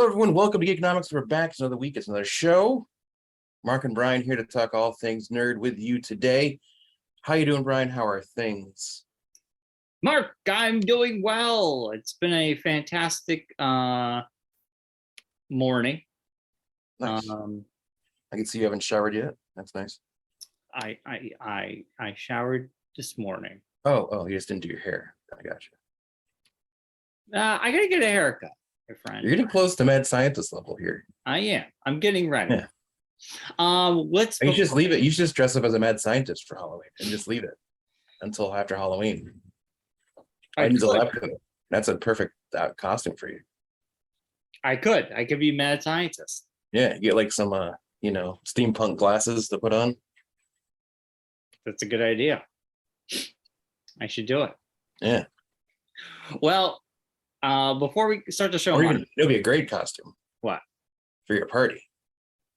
Hello, everyone. Welcome to Geekonomics. We're back. It's another week. It's another show. Marc and Bryon here to talk all things nerd with you today. How you doing, Bryon? How are things? Mark, I'm doing well. It's been a fantastic morning. Nice. I can see you haven't showered yet. That's nice. I showered this morning. Oh, you just didn't do your hair. I got you. I gotta get a haircut, my friend. You're getting close to mad scientist level here. I am. I'm getting ready. Yeah. Let's. You should just leave it. You should just dress up as a mad scientist for Halloween and just leave it until after Halloween. That's a perfect costume for you. I could be mad scientist. Yeah, you get like some steampunk glasses to put on. That's a good idea. I should do it. Yeah. Well, before we start the show, it'll be a great costume. What? For your party.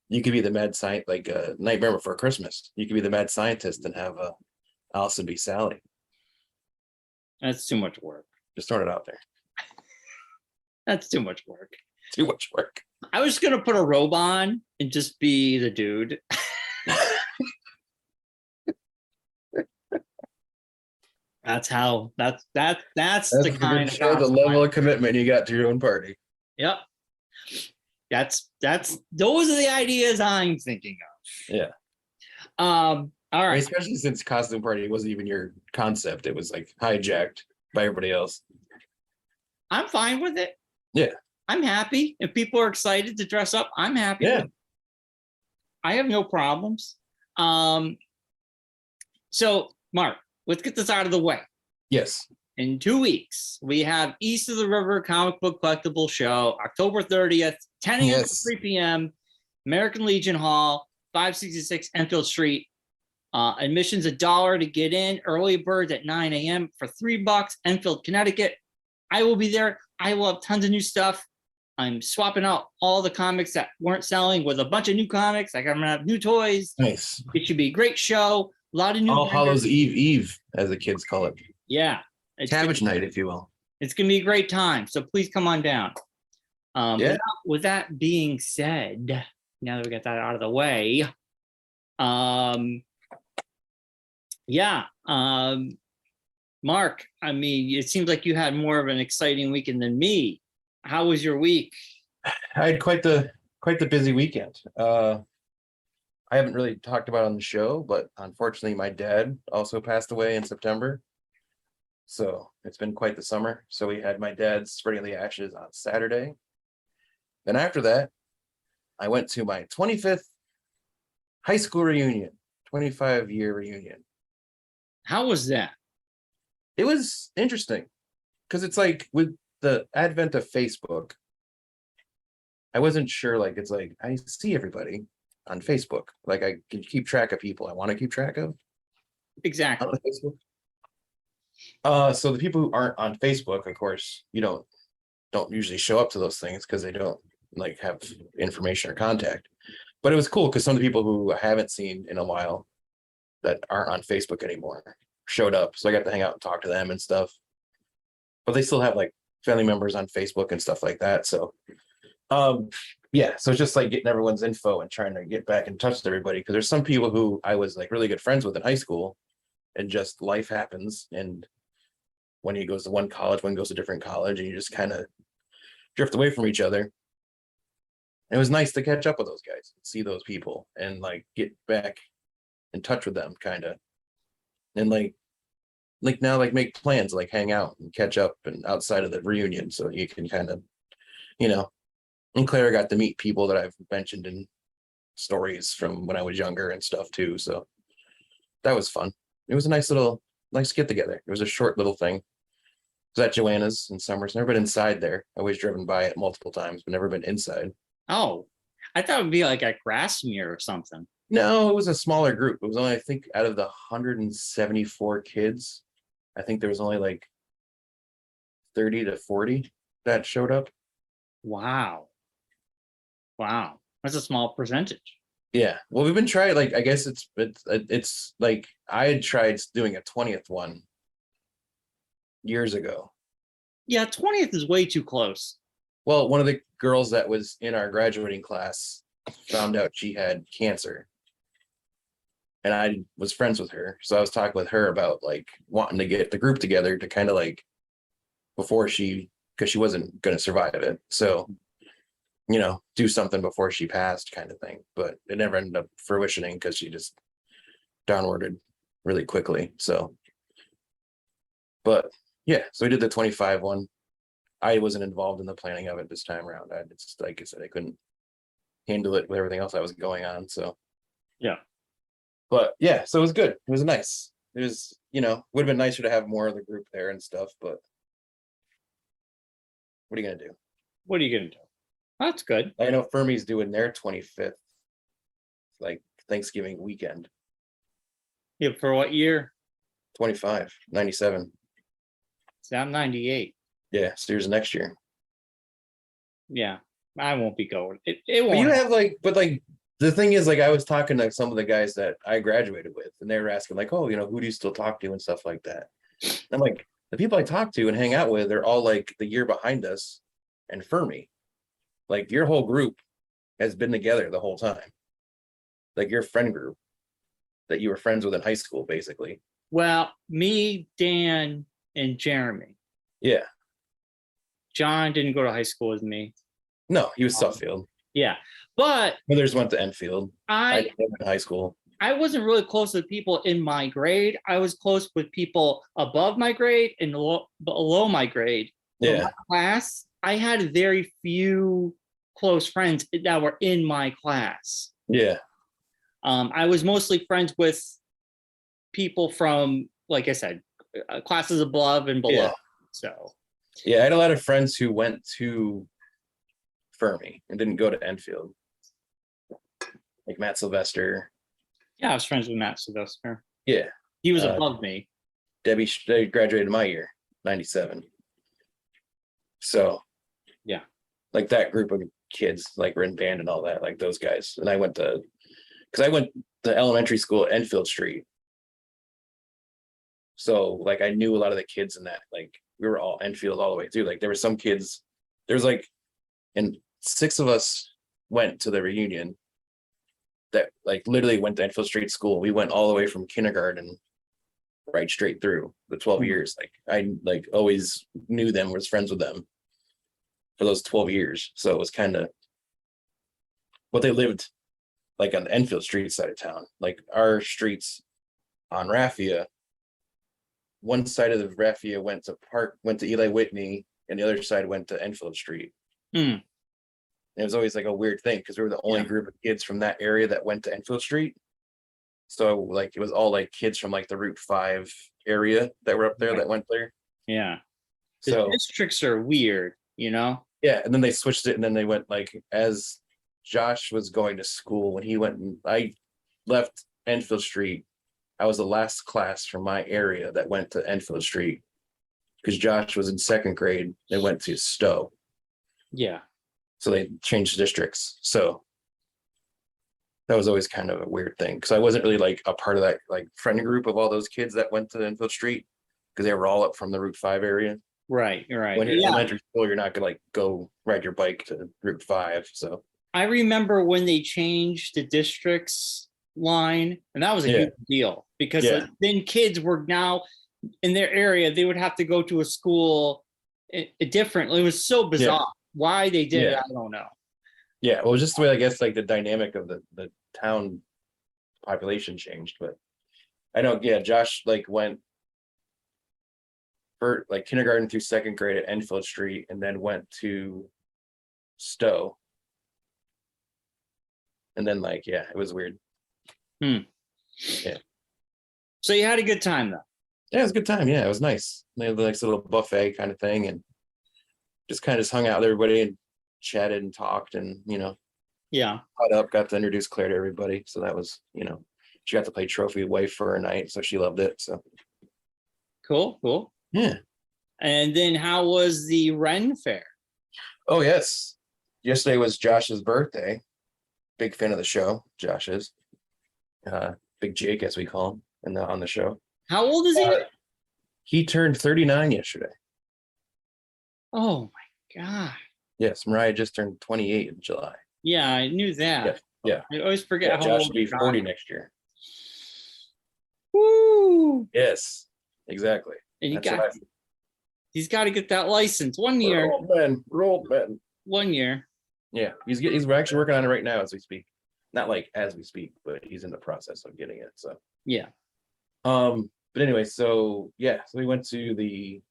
You could be the mad scientist, like Nightmare Before Christmas. You could be the mad scientist and have Allison be Sally. That's too much work. Just throwing it out there. That's too much work. Too much work. I was gonna put a robe on and just be the dude. That's the kind of show the level of commitment you got to your own party. Yep. Those are the ideas I'm thinking of. Yeah. All right. Especially since costume party wasn't even your concept. It was like hijacked by everybody else. I'm fine with it. Yeah. I'm happy. If people are excited to dress up, I'm happy. Yeah. With it. I have no problems. So Mark, let's get this out of the way. Yes. In 2 weeks, we have East of the River Comic Book Collectible Show, October 30th, 10 a.m. to 3 p.m., American Legion Hall, 566 Enfield Street. Admission's $1 to get in. Early birds at 9 a.m. for $3. Enfield, Connecticut. I will be there. I will have tons of new stuff. I'm swapping out all the comics that weren't selling with a bunch of new comics. Like I'm gonna have new toys. Nice. It should be a great show. A lot of new. All Hallows Eve, as the kids call it. Yeah. Cabbage night, if you will. It's gonna be a great time. So please come on down. Yeah. With that being said, now that we got that out of the way, Mark, I mean, it seems like you had more of an exciting weekend than me. How was your week? I had quite the busy weekend. I haven't really talked about it on the show, but unfortunately my dad also passed away in September. So it's been quite the summer. So we had my dad spreading the ashes on Saturday. Then after that, I went to my 25th high school reunion, 25-year reunion. How was that? It was interesting because it's like with the advent of Facebook, I wasn't sure, like, it's like I see everybody on Facebook. Like I can keep track of people I want to keep track of. Exactly. On Facebook. So the people who aren't on Facebook, of course, you don't usually show up to those things because they don't like have information or contact. But it was cool because some of the people who I haven't seen in a while that aren't on Facebook anymore showed up. So I got to hang out and talk to them and stuff. But they still have like family members on Facebook and stuff like that. So yeah, so it's just like getting everyone's info and trying to get back in touch with everybody because there's some people who I was like really good friends with in high school. And just life happens, and when he goes to one college, one goes to different college, and you just kind of drift away from each other. It was nice to catch up with those guys, see those people, and like get back in touch with them, kind of, and like now like make plans, like hang out and catch up, and outside of the reunion, so you can kind of, And Clara got to meet people that I've mentioned in stories from when I was younger and stuff too, so that was fun. It was a nice get together. It was a short little thing. It was at Joanna's in Summers. Never been inside there. I always driven by it multiple times, but never been inside. Oh, I thought it would be like at Grassmere or something. No, it was a smaller group. It was only, I think, out of the 174 kids, I think there was only like 30 to 40 that showed up. Wow. That's a small percentage. Yeah, well, we've been trying, like, I guess it's like I had tried doing a 20th one years ago. Yeah, 20th is way too close. Well, one of the girls that was in our graduating class found out she had cancer. And I was friends with her. So I was talking with her about like wanting to get the group together to kind of like because she wasn't going to survive it. So, do something before she passed kind of thing. But it never ended up fruitioning because she just downwarded really quickly. So, but yeah, so we did the 25 one. I wasn't involved in the planning of it this time around. It's like I said, I couldn't handle it with everything else that was going on. So Yeah. but yeah, so it was good. It was nice. It was, would have been nicer to have more of the group there and stuff, but what are you gonna do? What are you gonna do? That's good. I know Fermi's doing their 25th, like Thanksgiving weekend. Yeah, for what year? 25, 97. See, I'm 98. Yeah, so here's next year. Yeah, I won't be going. It But won't. you have like the thing is, like, I was talking to some of the guys that I graduated with, and they were asking, like, oh, who do you still talk to and stuff like that. I'm like, the people I talk to and hang out with, they're all like the year behind us and Fermi. Like, your whole group has been together the whole time. Like, your friend group that you were friends with in high school, basically. Well, me, Dan, and Jeremy. Yeah. John didn't go to high school with me. No, he was Suffield. Yeah, but Others went to Enfield. I did in high school. I wasn't really close with people in my grade. I was close with people above my grade and below my grade. Yeah. My class, I had very few close friends that were in my class. Yeah. I was mostly friends with people from, like I said, classes above and below. Yeah. So. Yeah, I had a lot of friends who went to Fermi and didn't go to Enfield. Like Matt Sylvester. Yeah, I was friends with Matt Sylvester. Yeah. He was above me. Debbie graduated my year, 97. So yeah, like that group of kids, like were in band and all that, like those guys. And I went to elementary school at Enfield Street. So like I knew a lot of the kids in that, like we were all Enfield all the way through. Like there were some kids, and 6 of us went to the reunion that like literally went to Enfield Street School. We went all the way from kindergarten right straight through the 12 years. Like I like always knew them, was friends with them for those 12 years. So it was kind of what they lived like on the Enfield Street side of town. Like our streets on Raffia, one side of the Raffia went to Eli Whitney, and the other side went to Enfield Street. Mm. It was always like a weird thing because we were the only group of kids from that area that went to Enfield Street. So like it was all like kids from like the Route 5 area that were up there that went there. Yeah. So the districts are weird, Yeah. And then they switched it, and then they went like as Josh was going to school when he went, and I left Enfield Street. I was the last class from my area that went to Enfield Street because Josh was in 2nd grade. They went to Stowe. Yeah. So they changed districts. So that was always kind of a weird thing because I wasn't really like a part of that like friend group of all those kids that went to Enfield Street because they were all up from the Route 5 area. Right. When you're in elementary school, you're not gonna like go ride your bike to Route 5. So I remember when they changed the districts line, and that was a huge deal because then kids were now in their area. They would have to go to a school differently. It was so bizarre. Yeah. Why they did it, I don't know. Yeah, well, just the way I guess like the dynamic of the town population changed, but I know, Josh like went for like kindergarten through 2nd grade at Enfield Street, and then went to Stowe, and then like it was weird. Yeah. So you had a good time though. Yeah, it was a good time. Yeah, it was nice. They had a nice little buffet kind of thing, and just kind of just hung out with everybody and chatted and talked, and caught up. Got to introduce Claire to everybody, so that was she got to play trophy wife for a night, so she loved it. So cool. Yeah. And then how was the Ren Fair? Oh yes, yesterday was Josh's birthday. Big fan of the show. Josh is Big Jake, as we call him, on the show. How old is he? He turned 39 yesterday. Oh my God. Yes, Mariah just turned 28 in July. Yeah, I knew that. Yeah. I always forget Yeah, how Josh old will be Josh 40 is. next year. Woo! Yes, exactly. And That's he's got to get that license. One we're year. old men. We're old men. 1 year. Yeah, he's actually working on it right now as we speak. Not like as we speak, but he's in the process of getting it. So Yeah. but anyway, so we went to the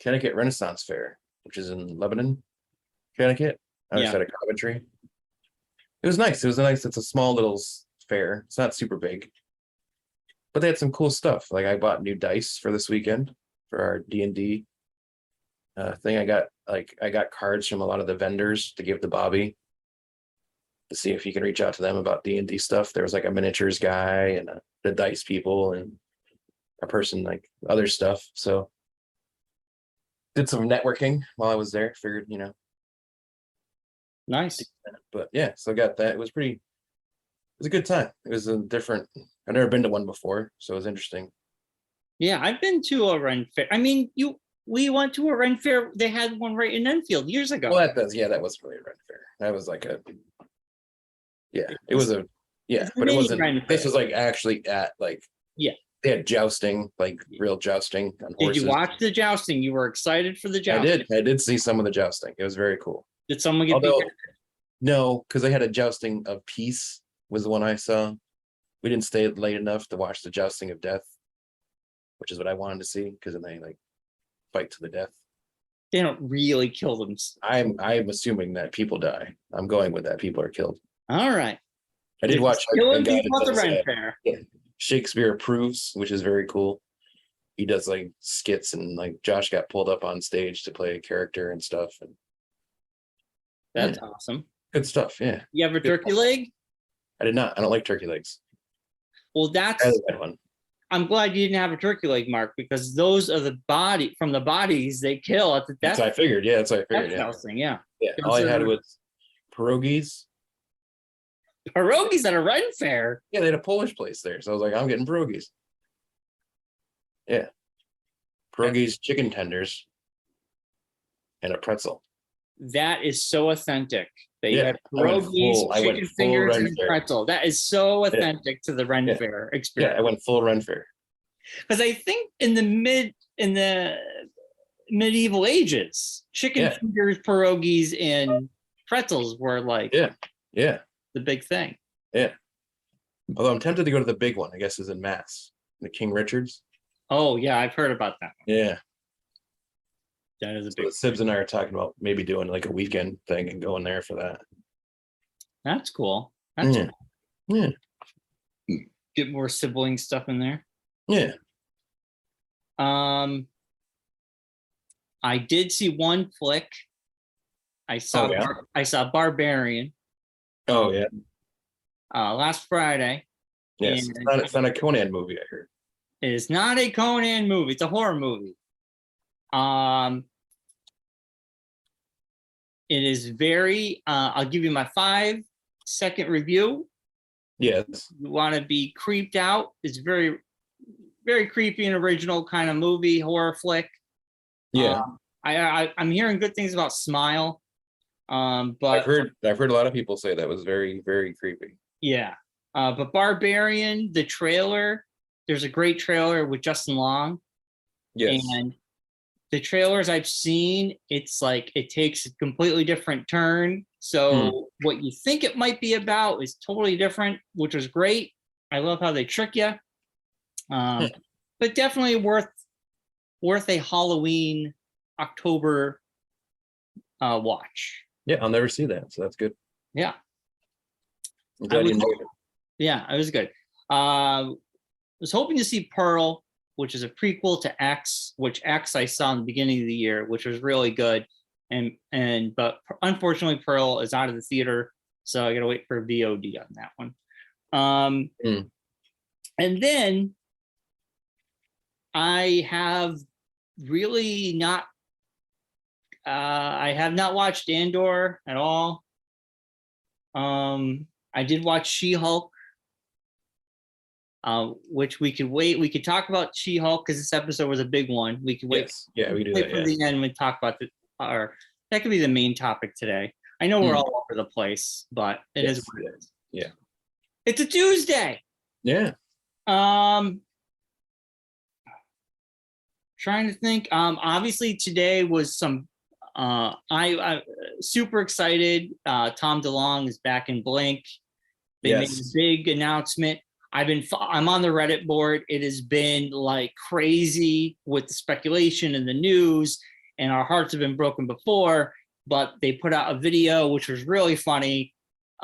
Connecticut Renaissance Fair, which is in Lebanon, Connecticut, outside of Coventry. It was nice. It's a small little fair. It's not super big, but they had some cool stuff. Like I bought new dice for this weekend for our D&D thing. I got cards from a lot of the vendors to give to Bobby to see if he can reach out to them about D&D stuff. There was like a miniatures guy and the dice people and a person like other stuff. So did some networking while I was there. Figured, Nice. but yeah, so got that. It was a good time. It was a different, I've never been to one before, so it was interesting. Yeah, I've been to a Ren Fair. I mean, we went to a Ren Fair. They had one right in Enfield years ago. Well, that wasn't really a Ren Fair. That was like it was but it wasn't. This was like actually at like they had jousting, like real jousting on horses. Did you watch the jousting? You were excited for the jousting. I did see some of the jousting. It was very cool. Did someone get beat? No, because they had a jousting of peace was the one I saw. We didn't stay late enough to watch the jousting of death, which is what I wanted to see, because then they like fight to the death. They don't really kill them. I'm assuming that people die. I'm going with that. People are killed. All right. I did watch killing people at the Ren Fair. Shakespeare Approves, which is very cool. He does like skits, and like Josh got pulled up on stage to play a character and stuff. And that's awesome. Good stuff. Yeah. You have a turkey leg? I did not. I don't like turkey legs. Well, that's one. I'm glad you didn't have a turkey leg, Mark, because those are the bodies they kill at the death. That's what I figured. Yeah, that's what I figured. Yeah. All I had was pierogies. Pierogies at a Ren Fair. Yeah, they had a Polish place there, so I was like, I'm getting pierogies. Yeah, pierogies, chicken tenders, and a pretzel. That is so authentic. They had pierogies, chicken fingers, and pretzel. That is so authentic to the Ren Fair experience. Yeah, I went full Ren Fair. Because I think in the medieval ages, chicken fingers, pierogies, and pretzels were like the big thing. Yeah. Although I'm tempted to go to the big one, I guess, is in Mass, the King Richard's. Oh yeah, I've heard about that one. Yeah. That is a big. Sibs and I are talking about maybe doing like a weekend thing and going there for that. That's cool. That's cool. Yeah. Get more sibling stuff in there. Yeah. I did see one flick. I saw Barbarian. Oh yeah. Last Friday. Yes. It's not a Conan movie, I heard. It is not a Conan movie. It's a horror movie. It is very, I'll give you my 5-second review. Yes. You want to be creeped out. It's very, very creepy and original kind of movie, horror flick. Yeah. I'm hearing good things about Smile. But I've heard a lot of people say that was very, very creepy. Yeah. But Barbarian, the trailer, there's a great trailer with Justin Long. Yes. And the trailers I've seen, it's like it takes a completely different turn. So what you think it might be about is totally different, which was great. I love how they trick you. But definitely worth a Halloween October watch. Yeah, I'll never see that, so that's good. Yeah. I'm glad you enjoyed it. Yeah, it was good. Was hoping to see Pearl, which is a prequel to X, which X I saw in the beginning of the year, which was really good. But unfortunately Pearl is out of the theater, so I gotta wait for VOD on that one. And then I have really not I have not watched Andor at all. I did watch She Hulk, which we could wait. We could talk about She Hulk because this episode was a big one. We could wait. Yeah, we do wait that. for the end and talk about our that could be the main topic today. I know we're all over the place, but it is what it is. Yeah. It's a Tuesday. Yeah. Trying to think. Obviously today was some I super excited. Tom DeLonge is back in Blink. They made a big announcement. I'm on the Reddit board. It has been like crazy with the speculation and the news, and our hearts have been broken before, but they put out a video which was really funny.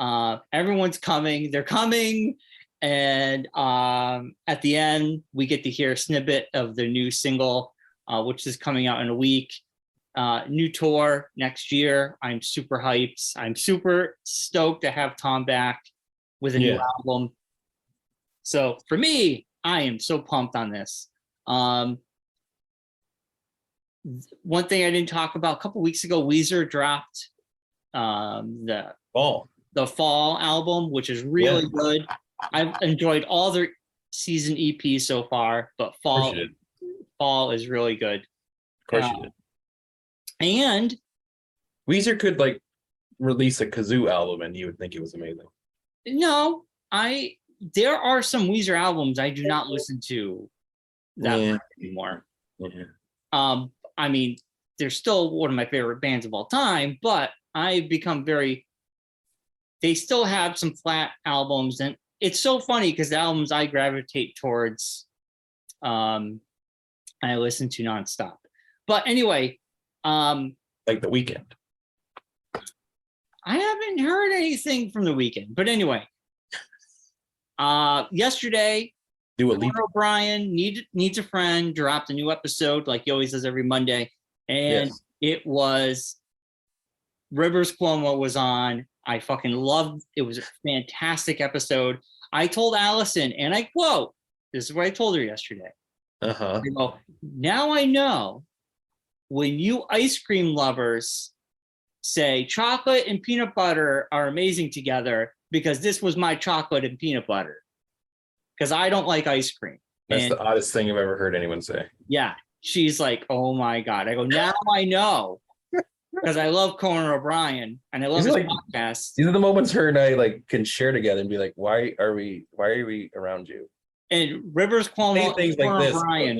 Everyone's coming, they're coming. And at the end, we get to hear a snippet of their new single, which is coming out in a week. New tour next year. I'm super hyped. I'm super stoked to have Tom back with a new album. So for me, I am so pumped on this. One thing I didn't talk about, a couple weeks ago, Weezer dropped the Fall album, which is really good. I've enjoyed all their season EPs so far, but Fall is really good. Of course you did. And Weezer could like release a kazoo album and you would think it was amazing. No, there are some Weezer albums I do not listen to that much anymore. Yeah. I mean, they're still one of my favorite bands of all time, but I've become they still have some flat albums, and it's so funny because the albums I gravitate towards, I listen to nonstop. But anyway, like The Weeknd. I haven't heard anything from The Weeknd, but anyway, yesterday, Marc and Bryon needs a friend dropped a new episode like he always does every Monday, and it was Rivers Cuomo was on. I fucking loved it. Was a fantastic episode. I told Allison, and I quote, this is what I told her yesterday. I go, now I know when you ice cream lovers say chocolate and peanut butter are amazing together, because this was my chocolate and peanut butter. Because I don't like ice cream. That's the oddest thing I've ever heard anyone say. Yeah. She's like, oh my God. I go, now I know. Because I love Conan O'Brien and I love his podcast. These are the moments her and I like can share together and be like, why are we around you? And Rivers Cuomo, things like this, O'Brien,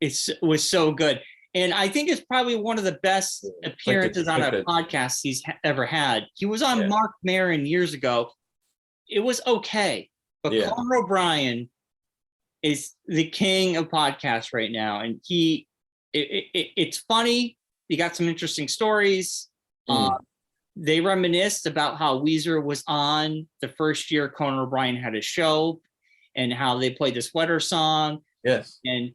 it was so good. And I think it's probably one of the best appearances on a podcast he's ever had. He was on Marc Maron years ago. It was okay. But Conan O'Brien is the king of podcasts right now. And it's funny. You got some interesting stories. They reminisced about how Weezer was on the first year Conan O'Brien had a show and how they played the Sweater song. Yes. And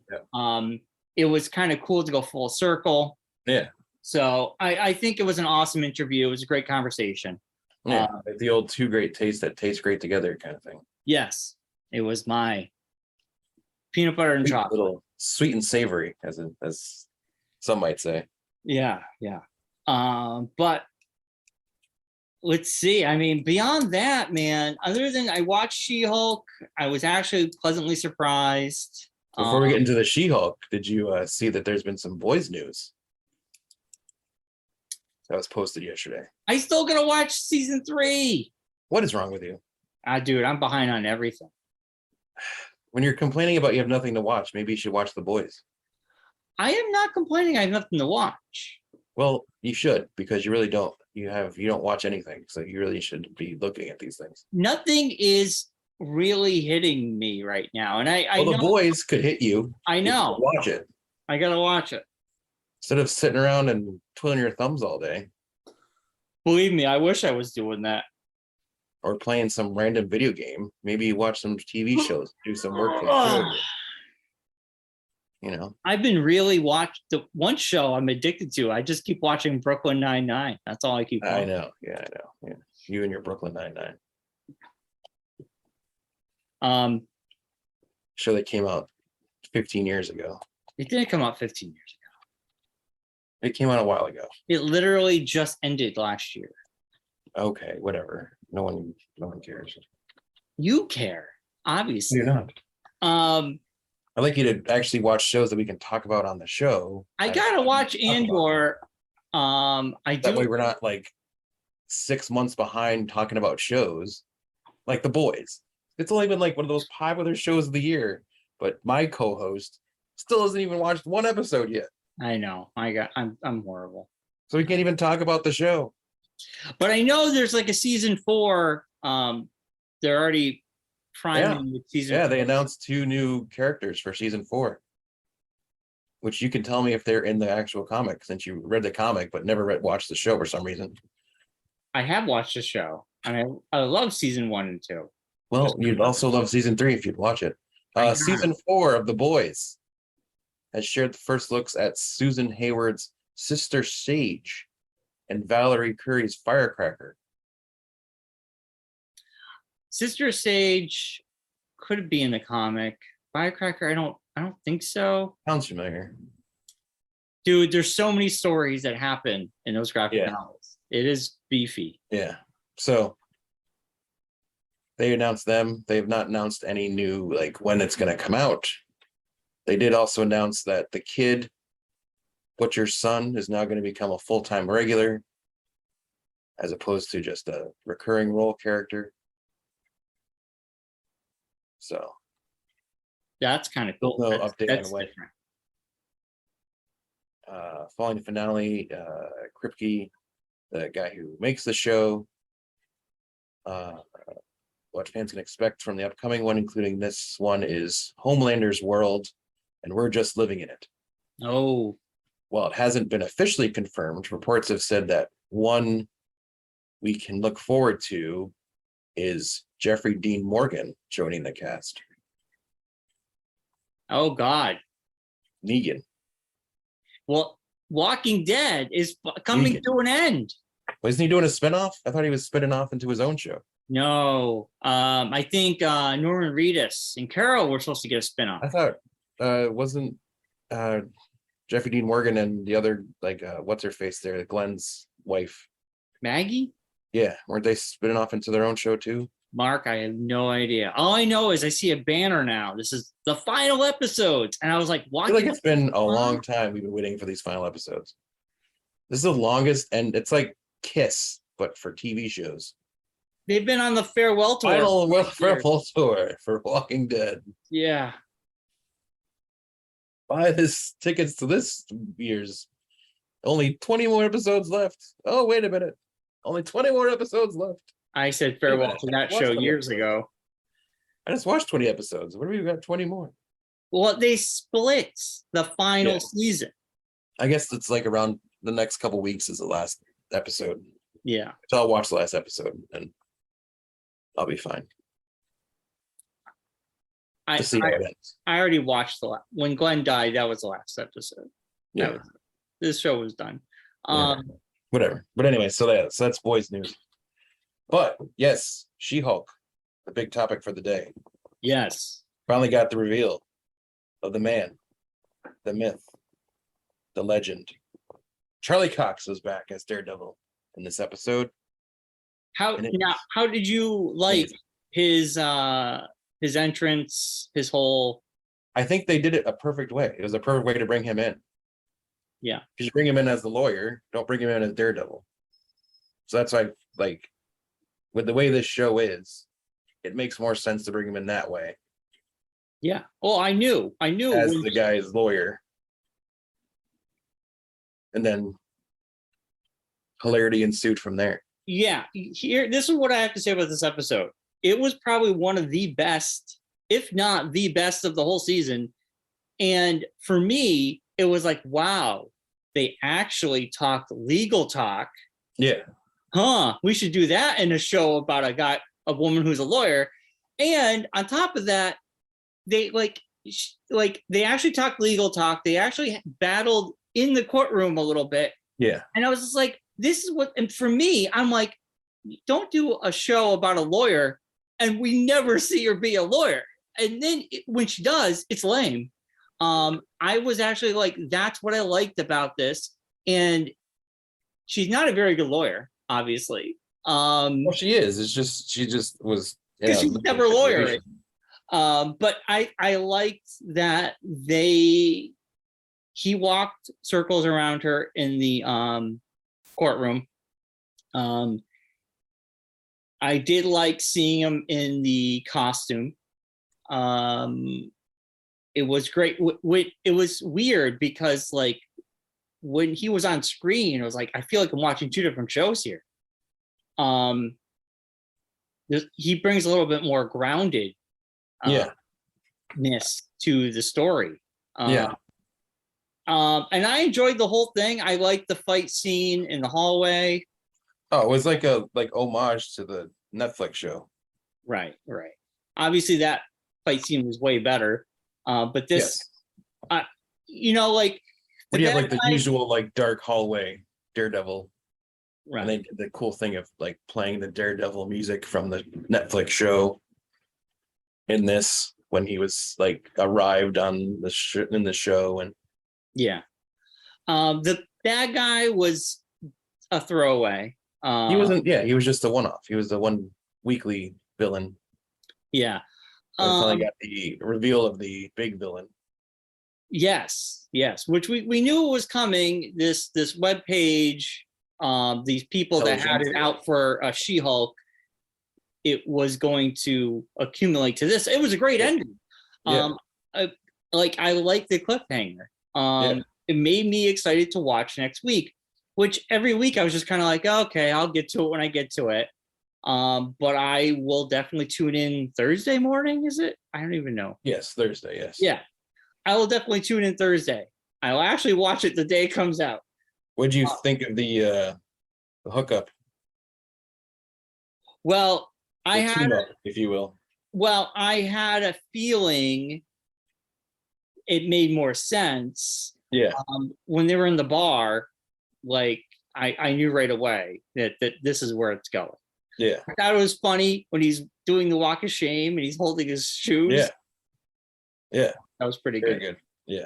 it was kind of cool to go full circle. Yeah. So I think it was an awesome interview. It was a great conversation. Yeah, like the old two great tastes that taste great together kind of thing. Yes. It was my peanut butter and chocolate. Little sweet and savory, as some might say. Yeah. But let's see. I mean, beyond that, man, other than I watched She Hulk, I was actually pleasantly surprised. Before we get into the She Hulk, did you see that there's been some boys news that was posted yesterday? I still gotta watch season 3. What is wrong with you? Dude, I'm behind on everything. When you're complaining about you have nothing to watch, maybe you should watch The Boys. I am not complaining. I have nothing to watch. Well, you should, because you really don't. You don't watch anything, so you really should be looking at these things. Nothing is really hitting me right now, and I know The Boys could hit you. I know. Watch it. I gotta watch it instead of sitting around and twiddling your thumbs all day. Believe me, I wish I was doing that. Or playing some random video game. Maybe you watch some TV shows, do some work. You know, I've been really watching the one show I'm addicted to. I just keep watching Brooklyn Nine-Nine. That's all I keep watching. I know. Yeah. You and your Brooklyn Nine-Nine. Show that came out 15 years ago. It didn't come out 15 years ago. It came out a while ago. It literally just ended last year. Okay, whatever. No one cares. You care, obviously. You're not. I'd like you to actually watch shows that we can talk about on the show. I gotta watch Andor. I That way do. we're not like 6 months behind talking about shows like The Boys. It's only been like one of those popular shows of the year, but my co-host still hasn't even watched one episode yet. I know. I'm horrible. So we can't even talk about the show. But I know there's like a season 4. They're already priming with season. Yeah, 4. they announced 2 new characters for season 4. Which you can tell me if they're in the actual comic, since you read the comic but never watched the show for some reason. I have watched the show, and I love season 1 and 2. Well, you'd also love season 3 if you'd watch it. Season 4 of The Boys has shared the first looks at Susan Hayward's sister Sage and Valerie Curry's Firecracker. Sister Sage could be in the comic. Firecracker, I don't think so. Sounds familiar. Dude, there's so many stories that happen in those graphic Yeah. novels. It is beefy. Yeah. So they announced them. They have not announced any new, like, when it's going to come out. They did also announce that the kid, Butcher's son, is now going to become a full-time regular as opposed to just a recurring role character. So That's kind of cool. no That's- update that's on when. different. Following the finale, Kripke, the guy who makes the show, what fans can expect from the upcoming one, including this one, is Homelander's world, and we're just living in it. Oh, While it hasn't been officially confirmed, reports have said that one we can look forward to is Jeffrey Dean Morgan joining the cast. oh God. Negan. Well, Walking Dead is coming Negan. to an end. Wasn't he doing a spinoff? I thought he was spinning off into his own show. No, I think Norman Reedus and Carol were supposed to get a spinoff. I thought wasn't Jeffrey Dean Morgan and the other, like, what's her face there, Glenn's wife. Maggie? Yeah, weren't they spinning off into their own show too? Mark, I have no idea. All I know is I see a banner now. This is the final episodes. And I was like, I feel watching. like it's been a long time we've been waiting for these final episodes. This is the longest, and it's like Kiss, but for TV shows. They've been on the farewell tour. Final farewell tour for Walking Dead. Yeah. Buy this tickets to this year's. Only 20 more episodes left. Oh, wait a minute. Only 20 more episodes left. I said farewell to that Watch show them years episodes. ago. I just watched 20 episodes. What do we got? 20 more. Well, they split the final Yeah. season. I guess it's like around the next couple weeks is the last episode. Yeah. So I'll watch the last episode and I'll be fine. I To see how it ends. already watched when Glenn died, that was the last episode. Yeah. This show was done. Yeah. Whatever. But anyway, so that's boys news. But yes, She Hulk, the big topic for the day. Yes. Finally got the reveal of the man, the myth, the legend. Charlie Cox was back as Daredevil in this episode. How did you like his entrance, his whole? I think they did it a perfect way. It was a perfect way to bring him in. Yeah. Because you bring him in as the lawyer, don't bring him in as Daredevil. So that's why, like, with the way this show is, it makes more sense to bring him in that way Yeah. Oh, I knew as the guy's lawyer. And then hilarity ensued from there. Yeah. This is what I have to say about this episode. It was probably one of the best, if not the best, of the whole season. And for me, it was like, wow, they actually talked legal talk. Yeah. We should do that in a show about a woman who's a lawyer. And on top of that, they they actually talked legal talk. They actually battled in the courtroom a little bit. Yeah. And I was just like, this is what, and for me, I'm like, don't do a show about a lawyer and we never see her be a lawyer. And then when she does, it's lame. I was actually like, that's what I liked about this. And she's not a very good lawyer, obviously. Well, she is. It's just, she just was. Because she's never a lawyer. But I liked that he walked circles around her in the courtroom. I did like seeing him in the costume. It was great. It was weird because like when he was on screen, it was like I feel like I'm watching two different shows here. He brings a little bit more grounded ness to the story. And I enjoyed the whole thing. I liked the fight scene in the hallway. Oh, it was like a homage to the Netflix show. Right. Obviously, that fight scene was way better. But this, you know, like we have like the usual like dark hallway Daredevil. Right. And they did the cool thing of like playing the Daredevil music from the Netflix show in this when he was like arrived on the in the show. And the bad guy was a throwaway. He wasn't. Yeah, he was just a one-off. He was the one weekly villain. Yeah. Until got the reveal of the big villain. Yes, which we knew it was coming. This web page, these people that had it out for She Hulk, it was going to accumulate to this. It was a great ending. I like the cliffhanger. It made me excited to watch next week. Which every week I was just kind of like, okay, I'll get to it when I get to it. But I will definitely tune in Thursday morning. Is it? I don't even know. Yes, Thursday. Yes. Yeah, I will definitely tune in Thursday. I will actually watch it the day it comes out. What'd you think of the hookup? Well, I had, if you will. Well, I had a feeling it made more sense. Yeah. When they were in the bar, like I knew right away that this is where it's going. Yeah. I thought it was funny when he's doing the walk of shame and he's holding his shoes. Yeah. That was pretty Very good. Yeah.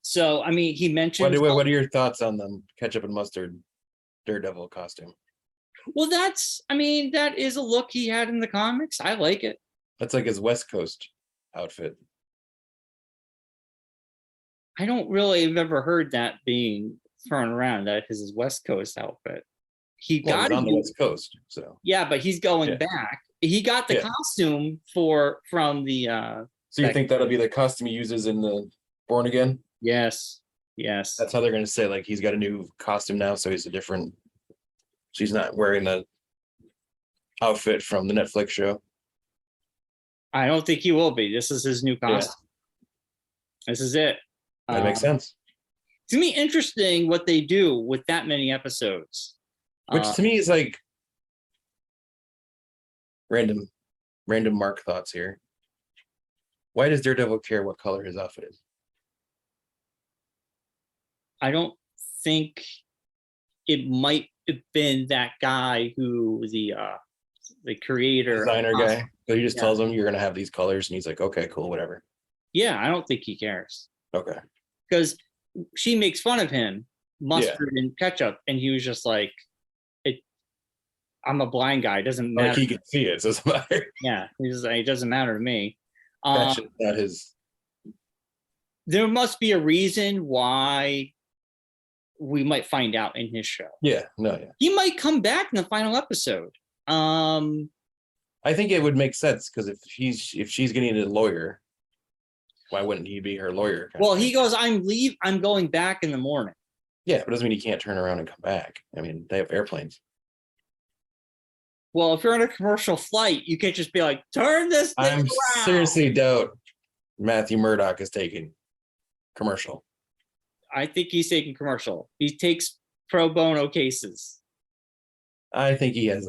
So I mean, he mentioned. What are your thoughts on the ketchup and mustard Daredevil costume? Well, that is a look he had in the comics. I like it. That's like his West Coast outfit. I don't really have ever heard that being thrown around. That is his West Coast outfit. He's on the West Coast, so but he's going back. He got the costume from the. So you think that'll be the costume he uses in the Born Again? Yes. That's how they're going to say like he's got a new costume now, so he's a different. She's not wearing the outfit from the Netflix show. I don't think he will be. This is his new costume. This is it. That makes sense. To me, interesting what they do with that many episodes. Which to me is like random Mark thoughts here. Why does Daredevil care what color his outfit is? I don't think it might have been that guy who the creator designer guy. So he just tells him you're gonna have these colors, and he's like, okay, cool, whatever. Yeah, I don't think he cares. Okay. Because she makes fun of him, mustard and ketchup, and he was just like, I'm a blind guy. It doesn't matter. Like he can see it. So it doesn't matter. Yeah, he's like, it doesn't matter to me. That's not his. There must be a reason why we might find out in his show. He might come back in the final episode. I think it would make sense because if she's getting a lawyer, why wouldn't he be her lawyer? Well, he goes, I'm going back in the morning. Yeah, but it doesn't mean he can't turn around and come back. I mean, they have airplanes. Well, if you're on a commercial flight, you can't just be like, turn this thing around. Seriously doubt Matthew Murdock is taking commercial. I think he's taking commercial. He takes pro bono cases. I think he has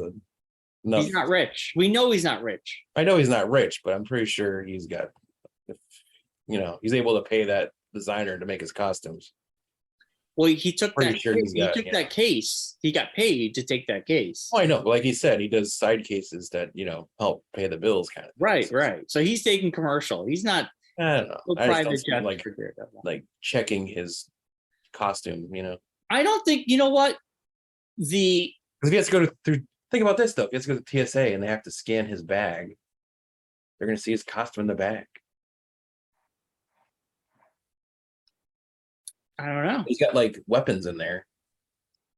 enough. He's not rich. We know he's not rich. I know he's not rich, but I'm pretty sure he's got, he's able to pay that designer to make his costumes. Well, he took that that case. He got paid to take that case. Oh, I know. Like he said, he does side cases that, help pay the bills kind of thing. Right. So he's taking commercial. He's not. I don't know. Private jet like checking his costume, I don't think, you know what? Because if he has to go through, think about this though. If he has to go to TSA and they have to scan his bag, they're going to see his costume in the bag. I don't know. He's got like weapons in there,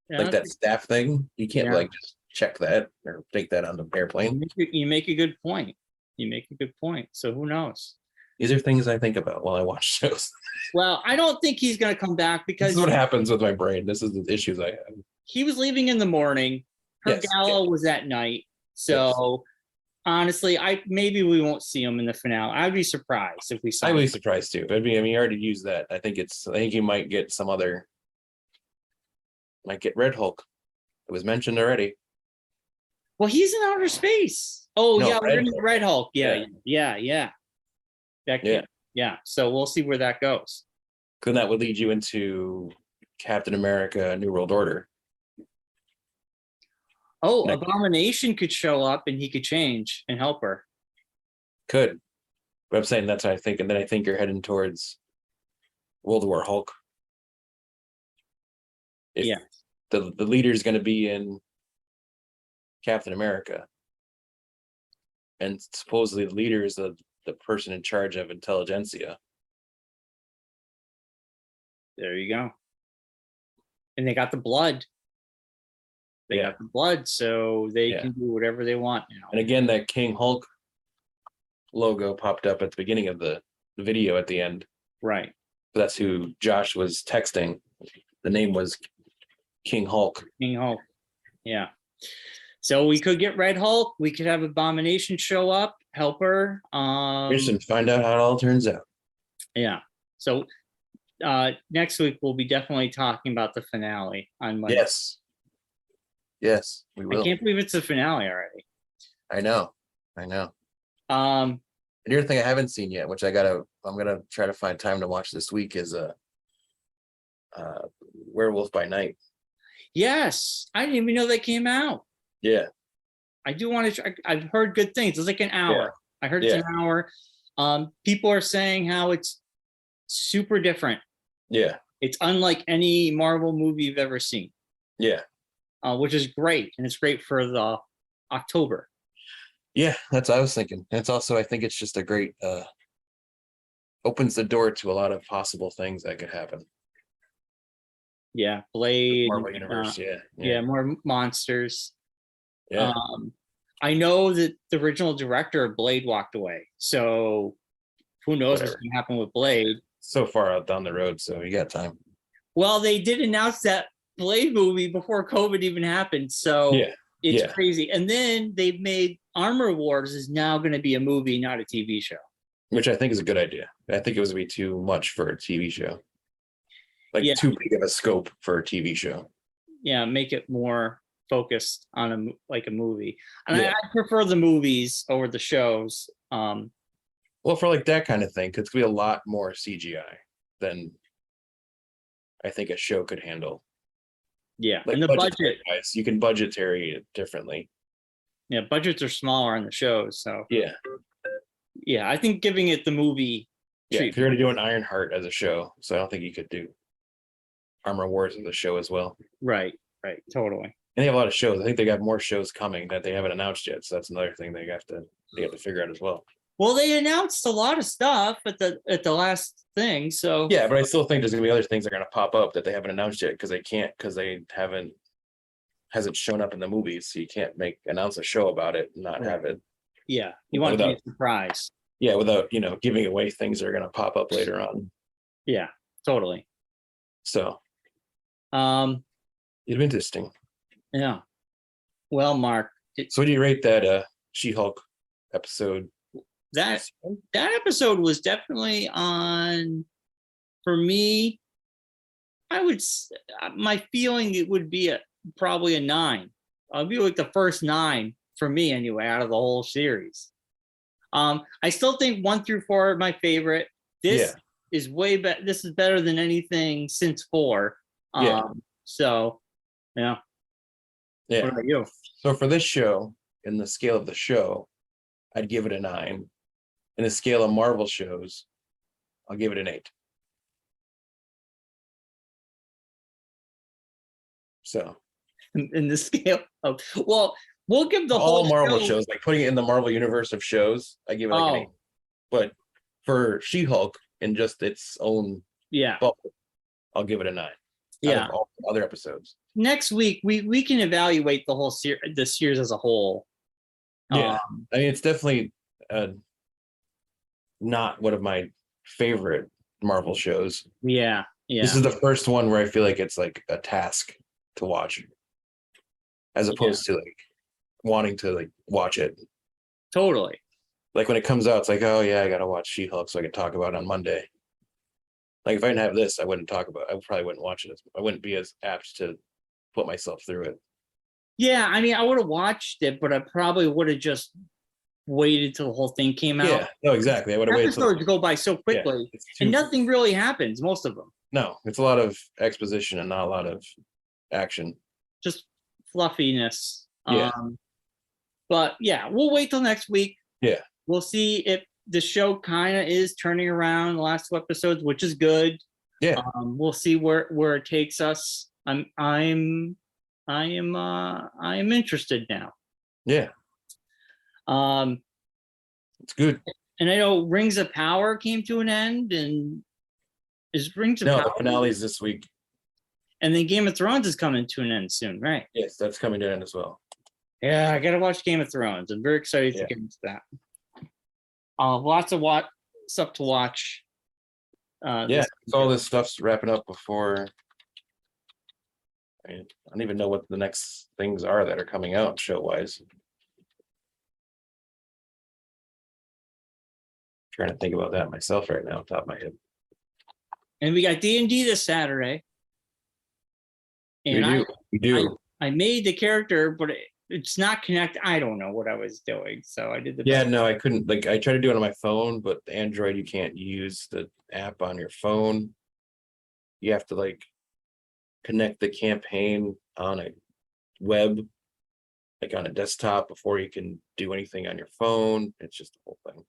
Yeah, like that staff thing. You can't Yeah. like just check that or take that on the airplane. you make a good point. You make a good point. So who knows? These are things I think about while I watch shows. Well, I don't think he's going to come back This because is what happens with my brain. This is the issues I have. he was leaving in the morning. Her Yes, gala was at night. So honestly, maybe we won't see him in the finale. I'd be surprised if we saw I would him. be surprised too. I mean, he already used that. I think he might get some other. Might get Red Hulk. It was mentioned already. Well, he's in outer space. Oh, No, yeah, we're Red gonna get Hulk. Red Hulk. Yeah. That Yeah. yeah. So we'll see where that goes. Then that would lead you into Captain America: New World Order. Oh, Next. Abomination could show up and he could change and help her. Could, but I'm saying that's what I think, and then I think you're heading towards World War Hulk. Yeah. The leader is going to be in Captain America, and supposedly the leader is the person in charge of intelligentsia. There you go. And they got the blood. They Yeah. got the blood, so they Yeah. can do whatever they want now. And again, that King Hulk logo popped up at the beginning of the video at the end. Right. That's who Josh was texting. The name was King Hulk. King Hulk. Yeah. So we could get Red Hulk. We could have Abomination show up, help her. Interesting. Find out how it all turns out. Yeah. So next week we'll be definitely talking about the finale on Monday. Yes, we will. I can't believe it's the finale already. I know. And the other thing I haven't seen yet, which I'm gonna try to find time to watch this week, is Werewolf by Night. Yes, I didn't even know that came out. Yeah. I do want to. I've heard good things. It's like an hour. I heard it's an hour. People are saying how it's super different. Yeah. It's unlike any Marvel movie you've ever seen. Yeah. Which is great, and it's great for the October. Yeah, that's what I was thinking. And it's also, I think it's just a great opens the door to a lot of possible things that could happen. Yeah, Blade, Marvel Universe, yeah, more monsters. Yeah. I know that the original director of Blade walked away, so who knows what's going to happen with Blade? So far out down the road, so you got time. Well, they did announce that Blade movie before COVID even happened, so it's crazy. And then they've made Armor Wars is now going to be a movie, not a TV show. Which I think is a good idea. I think it was going to be too much for a TV show. Like too big of a scope for a TV show. Yeah, make it more focused on a movie. And I prefer the movies over the shows. Well, for like that kind of thing, it's gonna be a lot more CGI than I think a show could handle. Yeah, like and the budget, guys, you can budgetary it differently. Yeah, budgets are smaller on the shows, so yeah, I think giving it the movie. Yeah, if you're already doing Ironheart as a show, so I don't think you could do Armor Wars as a show as well. Right, totally. And they have a lot of shows. I think they got more shows coming that they haven't announced yet. So that's another thing they have to figure out as well. Well, they announced a lot of stuff at the last thing. So yeah, but I still think there's gonna be other things that are gonna pop up that they haven't announced yet because they hasn't shown up in the movies. So you can't announce a show about it and not have it. Yeah, you want to be a surprise. Yeah, without giving away things that are gonna pop up later on. Yeah, totally. So it'd be interesting. Yeah. Well, Mark. So what do you rate that She Hulk episode? That episode was definitely on, for me, my feeling it would be probably a 9. It'd be like the first 9 for me anyway, out of the whole series. I still think 1 through 4 are my favorite. This is way better. This is better than anything since 4. So, yeah. What about you? So for this show, in the scale of the show, I'd give it a 9. In the scale of Marvel shows, I'll give it an 8. So in the scale of, well, we'll give the all whole Marvel shows, like putting it in the Marvel universe of shows, I give it like an 8. But for She-Hulk in just its own bubble, I'll give it a 9. Out Yeah. of all the other episodes. Next week we can evaluate the whole the series as a whole. Yeah, I mean it's definitely not one of my favorite Marvel shows. Yeah. This is the first one where I feel like it's like a task to watch, as opposed to like wanting to like watch it. Totally. Like when it comes out, it's like, oh yeah, I gotta watch She Hulk so I can talk about it on Monday. Like if I didn't have this, I wouldn't talk about it. I probably wouldn't watch it. I wouldn't be as apt to put myself through it. Yeah, I mean, I would have watched it, but I probably would have just waited till the whole thing came out. Yeah, no, exactly. I would have waited. Episodes go by so quickly, and nothing really happens. Most of them. No, it's a lot of exposition and not a lot of action. Just fluffiness. Yeah. But yeah, we'll wait till next week. Yeah. We'll see if the show kind of is turning around the last 2 episodes, which is good. Yeah. We'll see where it takes us. I am interested now. Yeah. It's good. And I know Rings of Power came to an end, and is Rings of Power? The finale's this week. And then Game of Thrones is coming to an end soon, right? Yes, that's coming to an end as well. Yeah, I gotta watch Game of Thrones. I'm very excited to get into that. Lots of stuff to watch. So all this stuff's wrapping up before. I don't even know what the next things are that are coming out show wise. Trying to think about that myself right now, top of my head. And we got D&D this Saturday. And we do. I made the character, but it's not connected. I don't know what I was doing, so I did the. Yeah, no, I couldn't. Like, I tried to do it on my phone, but the Android, you can't use the app on your phone. You have to like connect the campaign on a web, like on a desktop, before you can do anything on your phone. It's just the whole thing.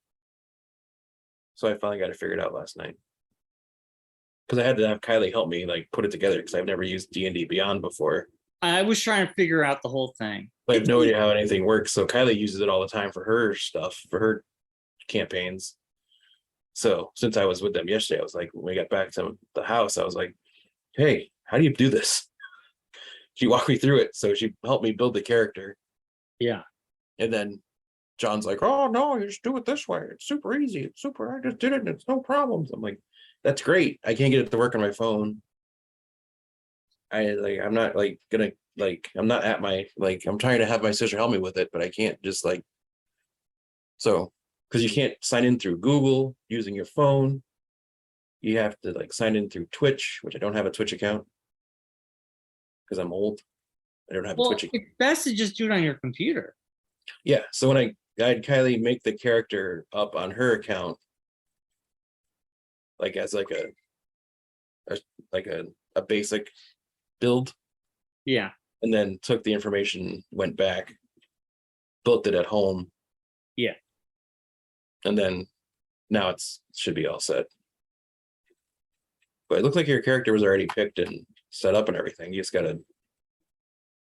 So I finally got it figured out last night, because I had to have Kylie help me like put it together, because I've never used D&D Beyond before. I was trying to figure out the whole thing. I have no idea how anything works. So Kylie uses it all the time for her stuff, for her campaigns. So since I was with them yesterday, I was like, when we got back to the house, I was like, hey, how do you do this? She walked me through it. So she helped me build the character. Yeah. And then John's like, oh no, you just do it this way. It's super easy. It's super. I just did it and it's no problems. I'm like, that's great. I can't get it to work on my phone. I'm not like gonna like, I'm not at my, like, I'm trying to have my sister help me with it, but I can't just like, so, because you can't sign in through Google using your phone. You have to like sign in through Twitch, which I don't have a Twitch account because I'm old. I don't have a Twitch account. It's best to just do it on your computer. Yeah. So when I had Kylie make the character up on her account, like as like a basic build. Yeah. And then took the information, went back, built it at home. Yeah. And then now it should be all set. But it looked like your character was already picked and set up and everything. You just gotta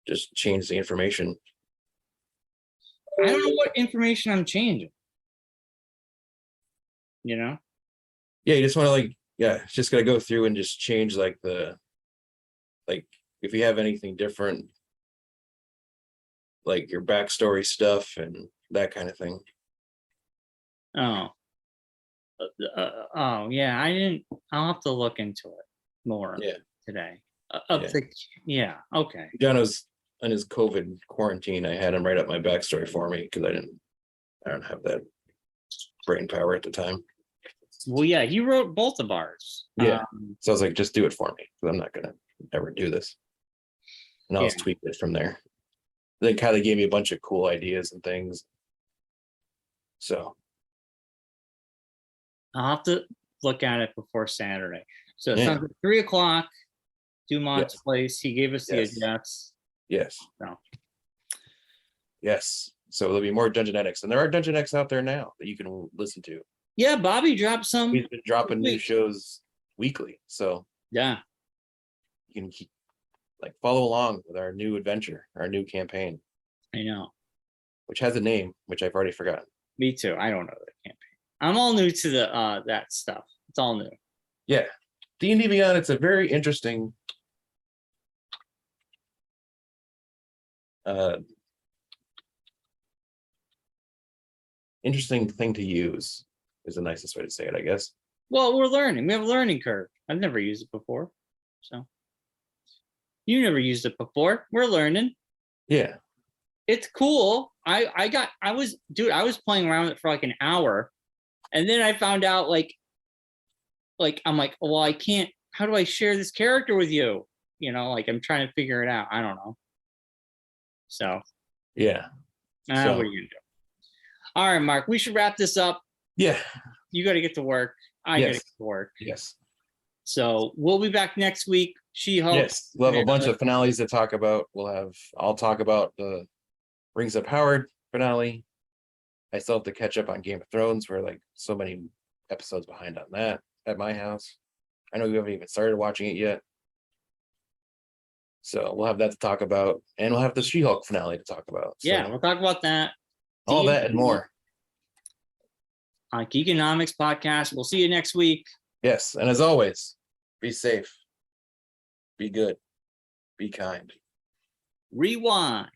just change the information. I don't know what information I'm changing. You know? Yeah, you just want to like, just gotta go through and just change like if you have anything different, like your backstory stuff and that kind of thing. Oh. Yeah, I didn't. I'll have to look into it more today. Okay. John was on his COVID quarantine. I had him write up my backstory for me because I don't have that brain power at the time. Well, yeah, he wrote both of ours. Yeah. So I was like, just do it for me, because I'm not gonna ever do this. And I'll just tweak it from there. Then Kylie gave me a bunch of cool ideas and things. So I'll have to look at it before Saturday. So it's at 3:00, Dumont's place. He gave us the address. Yes. So. Yes. So there'll be more Dungeonetics, and there are Dungeonetics out there now that you can listen to. Yeah, Bobby dropped some. He's been dropping new shows weekly, so yeah, you can keep follow along with our new adventure, our new campaign. I know, which has a name, which I've already forgotten. Me too. I don't know the campaign. I'm all new to the that stuff. It's all new. Yeah, D&D Beyond, it's a very interesting interesting thing to use is the nicest way to say it, I guess. Well, we're learning. We have a learning curve. I've never used it before. So you never used it before. We're learning. Yeah. It's cool. I was playing around with it for like an hour, and then I found out like I'm like, well, I can't. How do I share this character with you? You know, like I'm trying to figure it out. I don't know. So yeah. What are you gonna do? All right, Mark, we should wrap this up. Yeah. You got to get to work. I got to get to work. Yes. So we'll be back next week. She Hulk. Yes. We'll have a bunch of finales to talk about. I'll talk about the Rings of Power finale. I still have to catch up on Game of Thrones. We're like so many episodes behind on that at my house. I know you haven't even started watching it yet. So we'll have that to talk about. And we'll have the She Hulk finale to talk about. So yeah, we'll talk about that. all that and more. On Geekonomics Podcast. We'll see you next week. Yes. And as always, be safe. Be good. Be kind. Rewind.